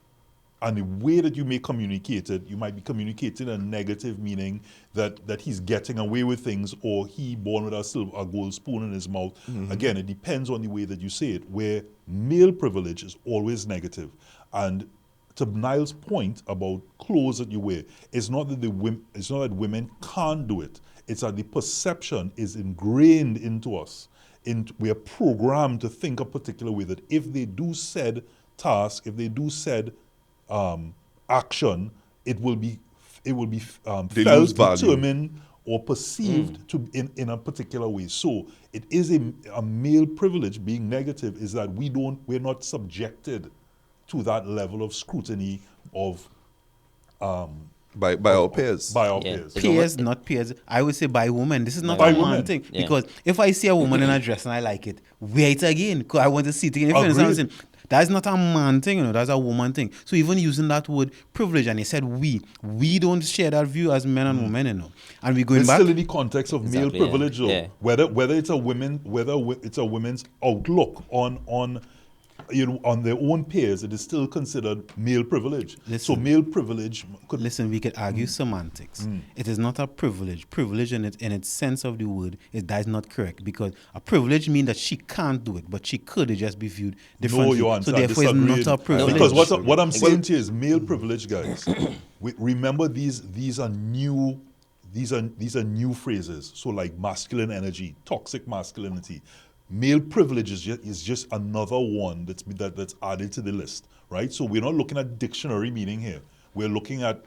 and the way that you may communicate it, you might be communicating a negative meaning that he's getting away with things, or he born with a gold spoon in his mouth. Again, it depends on the way that you say it, where male privilege is always negative. And to Niall's point about clothes that you wear, it's not that women can't do it. It's that the perception is ingrained into us. We are programmed to think a particular way, that if they do said task, if they do said action, it will be felt, determined, or perceived to in a particular way. So it is a male privilege. Being negative is that we're not subjected to that level of scrutiny of by our peers. By our peers. Peers, not peers. I would say by women. This is not By a man women. thing. Yeah. Because if I see a woman in a dress and I like it, wear it again. Because I want to see it again. If you understand what I'm saying, that's not a man thing, that's a woman thing. So even using that word privilege, and he said we don't share that view as men and women, And we're going It's back. still in the context of male Exactly, yeah. privilege, though. Yeah. Whether it's a women's outlook on their own peers, it is still considered male privilege. So Listen. male privilege could Listen, we could argue semantics. It is not a privilege. Privilege in its sense of the word, that is not correct, because a privilege means that she can't do it, but she could just be viewed differently. No, your answer. So therefore, it's not a privilege. Because what I'm saying to you is male privilege, guys. Remember, these are new phrases. So like masculine energy, toxic masculinity. Male privilege is just another one that's added to the list, right? So we're not looking at dictionary meaning here. We're looking at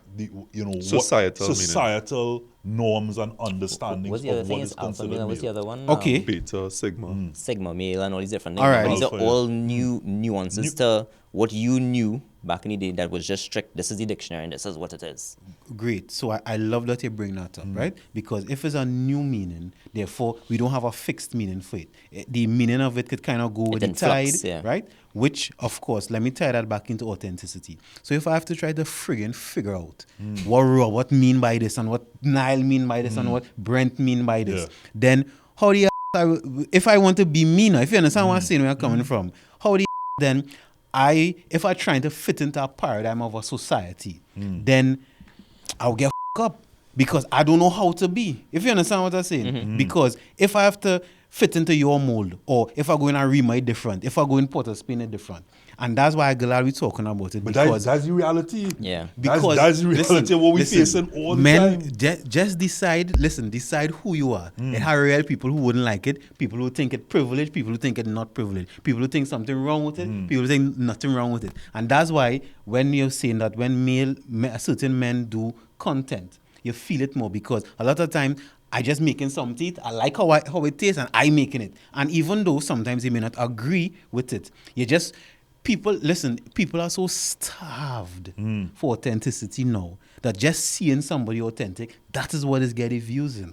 societal norms and understandings What's the other of thing? what Is is alpha considered male? What's the male. other one? Okay. Beta, sigma. Sigma male and all these different things. All right. These are Alpha, yeah. all new nuances to what you knew back in the day that was just strict. This is the dictionary and this is what it is. Great. So I love that you bring that up, right? Because if it's a new meaning, therefore we don't have a fixed meaning for it. The meaning of it could kind of go with the in flux, tide, yeah. right? Which, of course, let me tie that back into authenticity. So if I have to try to friggin' figure out what mean by this, and what Niall mean by this, and what Brent mean by this, Yeah. then how the if I want to be meaner, if you understand what I'm saying, where I'm coming from, how the then if I'm trying to fit into a paradigm of a society, then I'll get up, because I don't know how to be. If you understand what I'm saying. Because if I have to fit into your mold, or if I go in Arima it different, if I go in Port of Spain it different. And that's why I'm glad we're talking about it. But because that's the reality. Yeah. because that's the reality of what we're facing all the men, time. just decide who you are. It have real people who wouldn't like it, people who think it privileged, people who think it not privileged, people who think something wrong with it, people who think nothing wrong with it. And that's why when you're saying that when certain men do content, you feel it more, because a lot of time I just making something, I like how it tastes, and I making it. And even though sometimes you may not agree with it, people are so starved for authenticity now, that just seeing somebody authentic, that is what is getting views,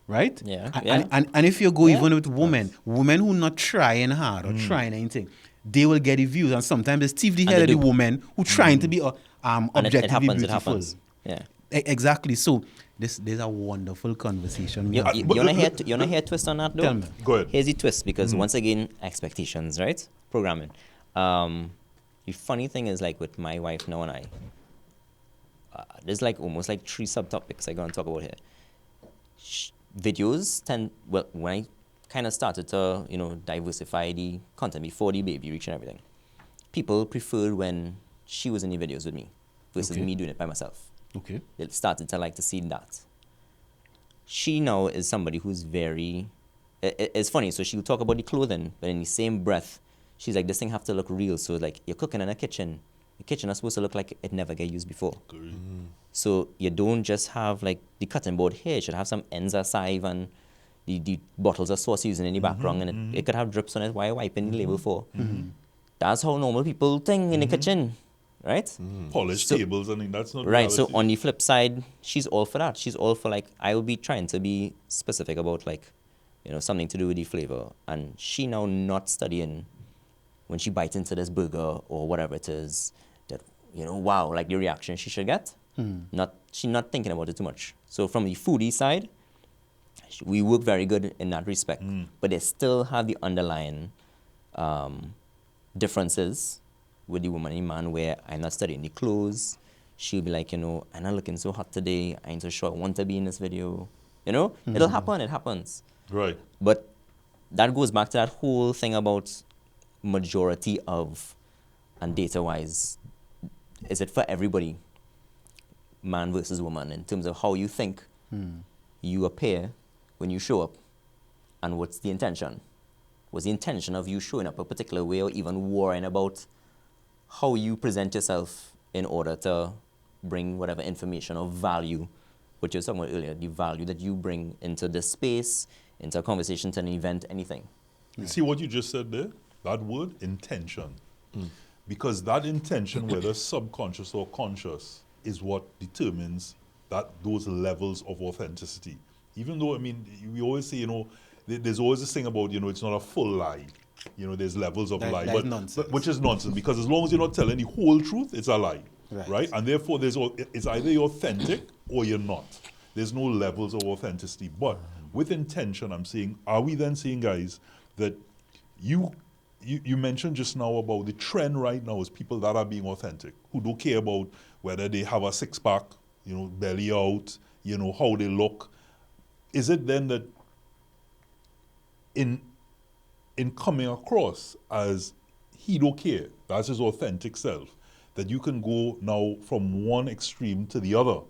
Right? Yeah, And if you go even with women who not trying hard or trying anything, they will get the views. And sometimes it's Steve the And head they of the do. woman who trying to be And objectively it beautiful. happens. Yeah. Exactly. So there's a wonderful conversation. You want to hear a twist on that, though? Tell me. Go ahead. Here's the twist, because once again, expectations, right? Programming. The funny thing is, like with my wife now and I, there's like almost like 3 subtopics I'm going to talk about here. Videos when I kind of started to, diversify the content before the baby reach and everything, people preferred when she was in the videos with me versus Okay. me doing it by myself. Okay. They started to like to see that. she now is somebody who's very. It's funny. So she'll talk about the clothing, but in the same breath, she's like, this thing have to look real. So like you're cooking in a kitchen. The kitchen is supposed to look like it never get used before. So you don't just have like the cutting board here. You should have some ends aside and the bottles of sauce using in the background, and it could have drips on it while you're wiping the label for. That's how normal people think in the kitchen, right? Polished So- tables, I mean, that's not Right. So reality. on the flip side, she's all for that. She's all for like, I will be trying to be specific about like, something to do with the flavor. And she now not studying when she bites into this burger or whatever it is that, wow, like the reaction she should get. She's not thinking about it too much. So from the foodie side, we work very good in that respect. But they still have the underlying differences with the woman and man where I'm not studying the clothes. She'll be like, I'm not looking so hot today. I ain't so sure I want to be in this video. It'll happen. It happens. Right. But that goes back to that whole thing about majority of, and data-wise, is it for everybody, man versus woman, in terms of how you think you appear when you show up, and what's the intention? What's the intention of you showing up a particular way, or even worrying about how you present yourself in order to bring whatever information or value, which you were talking about earlier, the value that you bring into this space, into a conversation, to an event, anything. You see what you just said there? That word, intention. Because that intention, whether subconscious or conscious, is what determines those levels of authenticity. Even though, I mean, we always say, there's always this thing about, it's not a full lie. There's levels of lie. That's nonsense. Which is nonsense, because as long as you're not telling the whole truth, it's a lie. Right? And therefore, it's either you're authentic or you're not. There's no levels of authenticity. But with intention, I'm saying, are we then saying, guys, that you mentioned just now about the trend right now is people that are being authentic, who don't care about whether they have a six-pack, belly out, how they look. Is it then that in coming across as he don't care, that's his authentic self, that you can go now from one extreme to the other?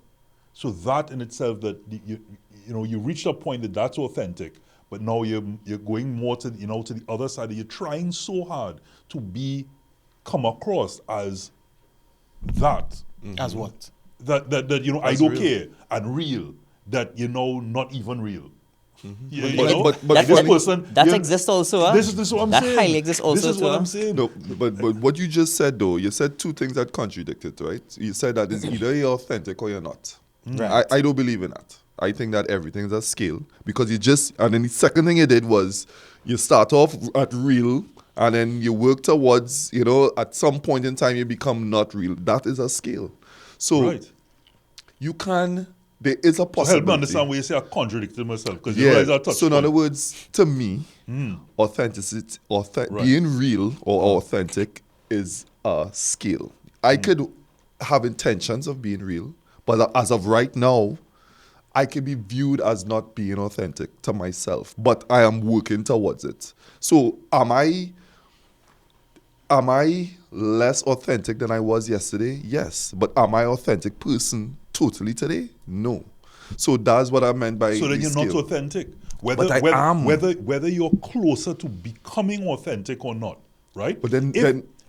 So that in itself, that you reached a point that that's authentic, but now you're going more to to the other side. You're trying so hard to come across as that. As what? That I As don't real. care, and real, that not even real. But this funny- person That you- exists also, huh? This is what I'm That saying. highly exists also This is too, what huh? I'm saying. No, but what you just said though, you said two things that contradicted, right? You said that it's either you're authentic or you're not. Right. I don't believe in that. I think that everything's a scale, because and then the second thing you did was you start off at real, and then you work towards, at some point in time you become not real. That is a scale. So Right. there is a So help possibility. me understand where you say I contradicted myself, because you Yeah. realize I touched So in other point. words, to me, authenticity, Right. being real or authentic is a skill. I could have intentions of being real, but as of right now, I can be viewed as not being authentic to myself, but I am working towards it. So am I less authentic than I was yesterday? Yes. But am I authentic person totally today? No. So that's what I meant by So then the you're not skill. authentic. But I am. Whether you're closer to becoming authentic or not, right? But then,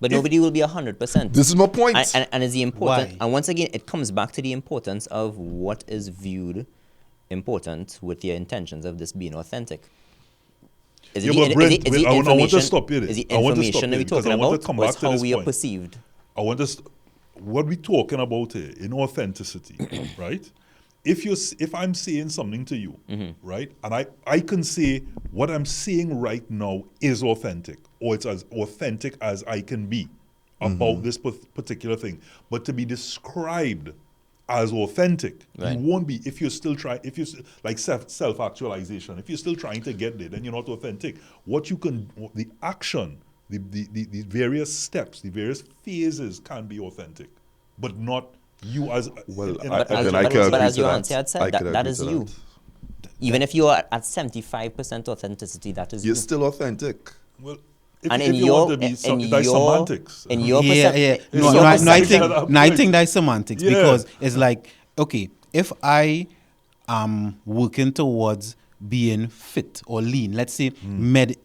But nobody will be 100%. this is my point. And it's the important. Why? And once again, it comes back to the importance of what is viewed important with the intentions of this being authentic. Is Yeah, it but the, Brent, is the wait, I want to information? stop you there. Is the I want to stop information that you we're because talking I want to about, come or back is to how this we are point. perceived? I want to what we're talking about here in authenticity, right? If I'm saying something to you, right, and I can say what I'm saying right now is authentic, or it's as authentic as I can be about this particular thing, but to be described as authentic, Right. you won't be if you're still trying. If you're like self-actualization, if you're still trying to get there, then you're not authentic. What you can, the action, the various steps, the various phases can be authentic, but not you as Well, in- I- But as, then I but, can but agree as to your that. auntie had I said, can that agree is to you. that. Even if you are at 75% authenticity, that is You're you. still authentic. well, And if in you your, want to be in that's your, semantics. in your Yeah, perception, yeah. It's No, I semantics think at that no, I point. think that's semantics, Yeah. because it's like, okay, if I working towards being fit or lean. Let's say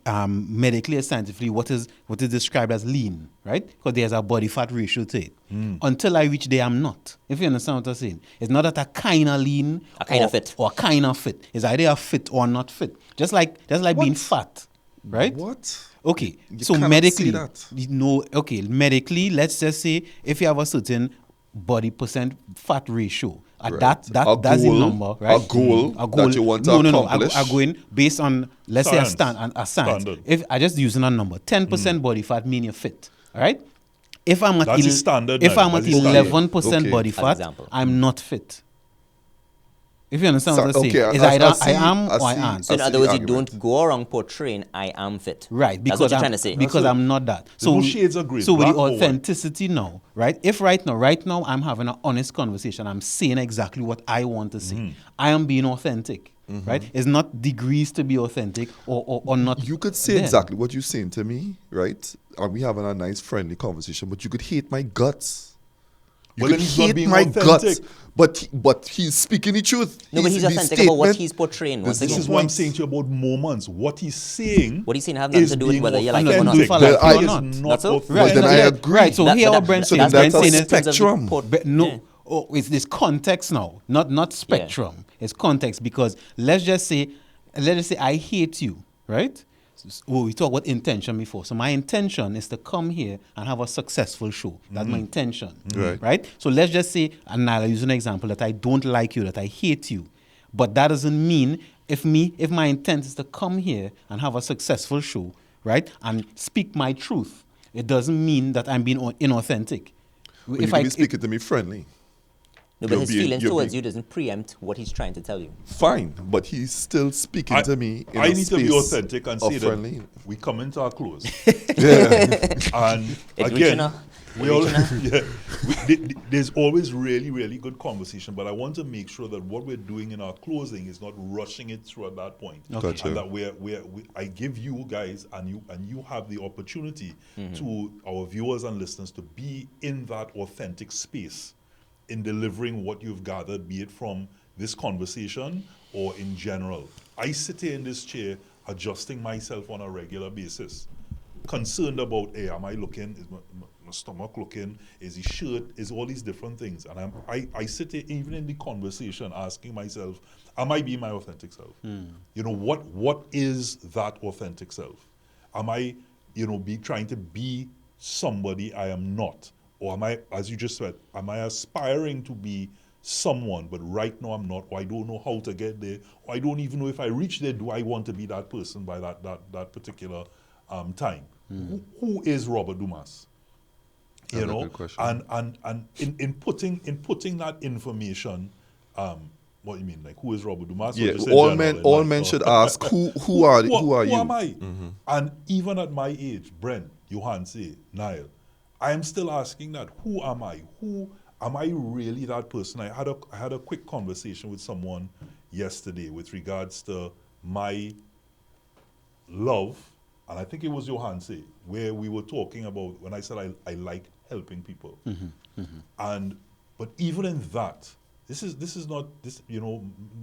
medically or scientifically, what is described as lean, right? Because there's a body fat ratio to it. Until I reach there, I'm not. If you understand what I'm saying, it's not that I kind of lean, A kind of fit, or kind of fit. It's either a fit or not fit. Just like being fat, right? What? Okay, You so cannot medically, say that. medically, let's just say if you have a certain body percent fat ratio, Right. that's A the goal- number, right? a goal that you want to accomplish. I go in based on, let's say, a Science. science. Standard. If I just using a number, 10% body fat mean you're fit, all right? If I'm at That's the standard if now. I'm at That's the standard. 11% Okay. body As fat, example. I'm not fit. If you understand what I'm saying, Okay, it's I either see- I am I or I see- aren't. So in I see other the words, you argument. don't go around portraying I am fit. Right, That's because what you're I'm, trying to say. because That's I'm not that. There's no shades of grey, So with black the or white. authenticity now, right? If right now I'm having an honest conversation, I'm saying exactly what I want to say. I am being authentic, right? It's not degrees to be authentic or not. You could say there. exactly what you're saying to me, right? And we having a nice friendly conversation, but you could hate my guts. You Well, could then he's not hate being my authentic. guts, but he's speaking the truth. No, but he's the authentic about what statement- he's portraying. Once This again, is what I'm saying to you about moments. What he's saying, What he's saying has nothing is to do with being whether you like it or not. authentic. If I like That it or is not. not That's all. authentic. Well, then I yeah, agree. Right, so here what Brent saying that's Brent a saying is spectrum. But no, Yeah. it's this context now, not spectrum. It's context because let's just say I hate you, right? Well, we talked about intention before. So my intention is to come here and have a successful show. That's my intention, Right. So let's just say, and I'll use an example that I don't like you, that I hate you, but that doesn't mean if my intent is to come here and have a successful show, right, and speak my truth, it doesn't mean that I'm being inauthentic. Well, you can be speaking to me friendly. No, but You're his being- feelings you're towards being- you doesn't preempt what he's trying to tell you. Fine, but he's still speaking to me in I a need to be space authentic and of say friendly. that we come into our close. Yeah. And It's again, reaching a- we all, yeah, there's always really, really good conversation, but I want to make sure that what we're doing in our closing is not rushing it through at that point. Gotcha. And that I give you guys and you have the opportunity to our viewers and listeners to be in that authentic space in delivering what you've gathered, be it from this conversation or in general. I sit here in this chair adjusting myself on a regular basis, concerned about, hey, am I looking? Is my stomach looking? Is the shirt? Is all these different things? And I sit here even in the conversation asking myself, am I being my authentic self? You know, what is that authentic self? Am I, trying to be somebody I am not? Or am I, as you just said, am I aspiring to be someone, but right now I'm not, or I don't know how to get there, or I don't even know if I reach there, do I want to be that person by that particular time? Who is Robert Dumas? That's a good question. And in putting that information, what do you mean? Like, who is Robert Dumas? Or Yeah, just in all general, men like, men should ask who are you? Who am I? And even at my age, Brent, Johanse, Niall, I am still asking that. Who am I? Who am I really that person? I had a quick conversation with someone yesterday with regards to my love, and I think it was Johanse, where we were talking about when I said I like helping people. But even in that, this is not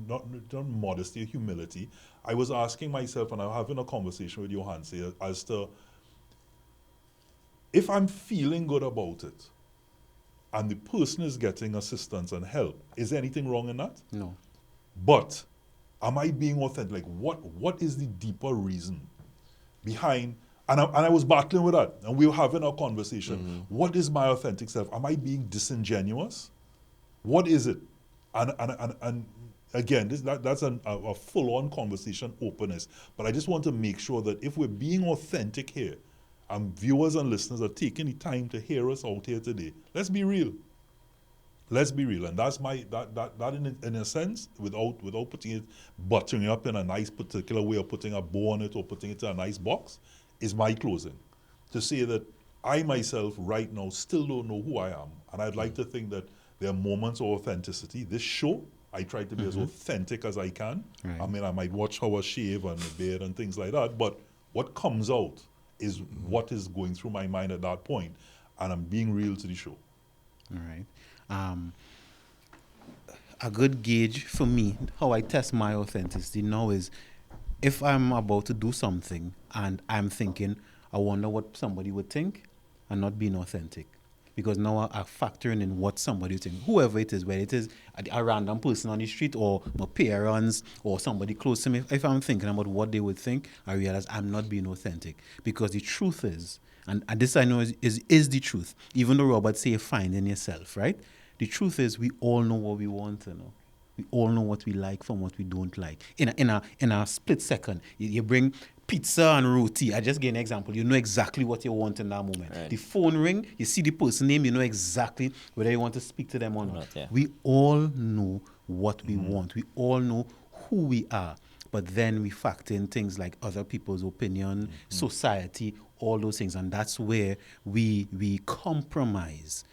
not modesty or humility. I was asking myself, and I'm having a conversation with Johanse as to if I'm feeling good about it, and the person is getting assistance and help, is there anything wrong in that? No. But am I being authentic? Like, what is the deeper reason behind? And I was battling with that, and we were having a conversation. What is my authentic self? Am I being disingenuous? What is it? And again, that's a full-on conversation, openness. But I just want to make sure that if we're being authentic here, and viewers and listeners are taking the time to hear us out here today, let's be real. Let's be real, and that's that in a sense, without putting it, buttering up in a nice particular way, or putting a bow on it, or putting it in a nice box, is my closing. To say that I myself right now still don't know who I am, and I'd like to think that there are moments of authenticity. This show, I try to be as authentic as I can. Right. I mean, I might watch how I shave and the beard and things like that, but what comes out is what is going through my mind at that point, and I'm being real to the show. All right. a good gauge for me, how I test my authenticity now is if I'm about to do something and I'm thinking, I wonder what somebody would think, and not being authentic. Because now I'm factoring in what somebody thinks, whoever it is, whether it is a random person on the street or my parents or somebody close to me. If I'm thinking about what they would think, I realize I'm not being authentic. Because the truth is, and this I know is the truth, even though Robert say find in yourself, right? The truth is we all know what we want to know. We all know what we like from what we don't like. In a split second, you bring pizza and roti. I just gave an example. You know exactly what you want in that moment. Right. The phone ring, you see the person name, you know exactly whether you want to speak to them or not. Yeah. We all know what we want. We all know who we are. But then we factor in things like other people's opinion, society, all those things. And that's where we compromise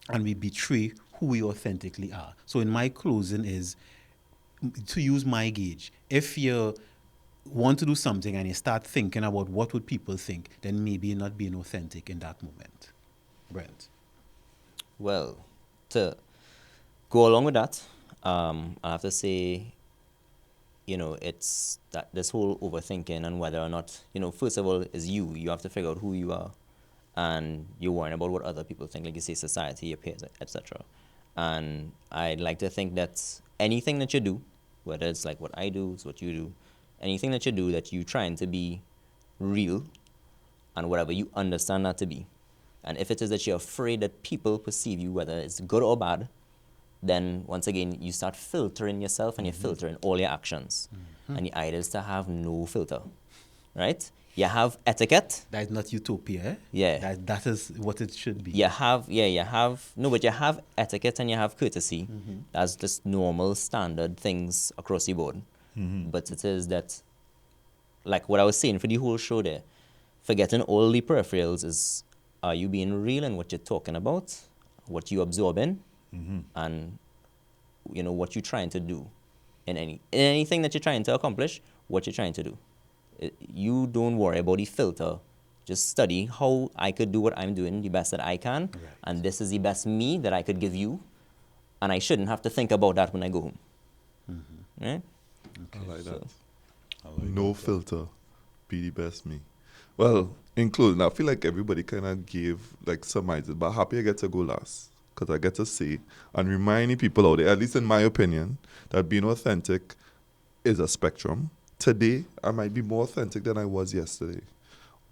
and we betray who we authentically are. So in my closing is to use my gauge. If you want to do something and you start thinking about what would people think, then maybe you're not being authentic in that moment. Brent. Well, to go along with that, I have to say, it's that this whole overthinking and whether or not, first of all, is you have to figure out who you are, and you're worrying about what other people think, like you say, society, your peers, etc. And I'd like to think that anything that you do, whether it's like what I do, it's what you do, anything that you do, that you're trying to be real and whatever you understand that to be. And if it is that you're afraid that people perceive you, whether it's good or bad, then once again, you start filtering yourself and you're filtering all your actions. And the idea is to have no filter, right? You have etiquette. That is not utopia, eh? Yeah. That is what it should be. But you have etiquette and you have courtesy. That's just normal, standard things across the board. But it is that, like what I was saying for the whole show there, forgetting all the peripherals is, are you being real in what you're talking about, what you absorbing, and what you're trying to do in anything that you're trying to accomplish, what you're trying to do. You don't worry about the filter. Just study how I could do what I'm doing the best that I can, and this is the best me that I could give you, and I shouldn't have to think about that when I go home. Right? I like that. I like No filter. Be the best me. Well, in closing, I feel like everybody kind of gave like some ideas, but happy I get to go last because I get to say and reminding people out there, at least in my opinion, that being authentic is a spectrum. Today, I might be more authentic than I was yesterday.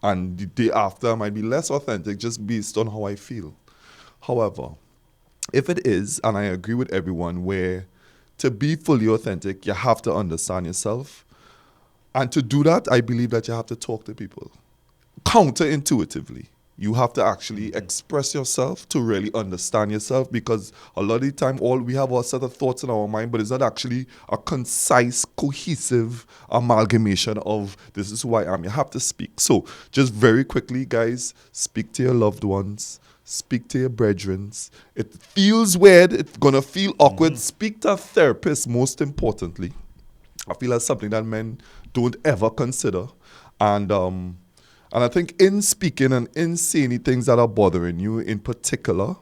And the day after, I might be less authentic just based on how I feel. However, if it is, and I agree with everyone, where to be fully authentic, you have to understand yourself. And to do that, I believe that you have to talk to people. Counterintuitively, you have to actually express yourself to really understand yourself, because a lot of the time all we have are a set of thoughts in our mind, but it's not actually a concise, cohesive amalgamation of this is who I am. You have to speak. So just very quickly, guys, speak to your loved ones. Speak to your brethren. It feels weird. It's going to feel awkward. Speak to a therapist, most importantly. I feel that's something that men don't ever consider. And I think in speaking and in saying the things that are bothering you in particular,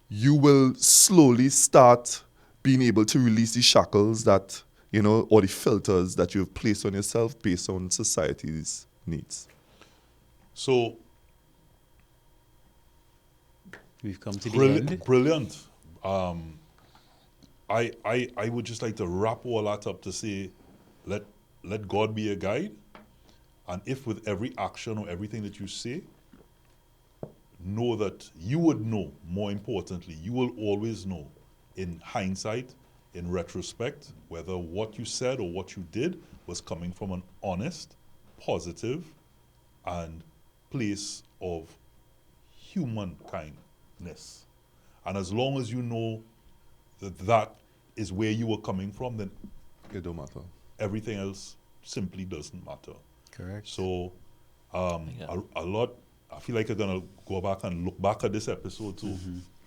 you will slowly start being able to release the shackles that, or the filters that you've placed on yourself based on society's needs. So, We've come to the end. brilliant. I would just like to wrap all that up to say, let God be a guide. And if with every action or everything that you say, know that you would know, more importantly, you will always know in hindsight, in retrospect, whether what you said or what you did was coming from an honest, positive, and place of human kindness. And as long as you know that is where you were coming from, then It don't matter. everything else simply doesn't matter. Correct. So, a lot. I feel like I'm gonna go back and look back at this episode too.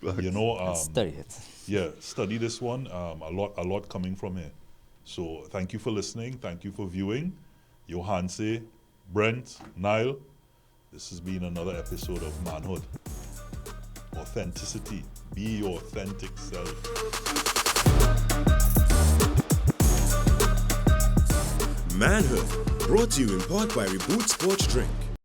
Study it. Yeah, study this one. A lot coming from here. So, thank you for listening. Thank you for viewing. Johanse, Brent, Niall. This has been another episode of Manhood. Authenticity. Be your authentic self. Manhood, brought to you in part by Reboot Sports Drink.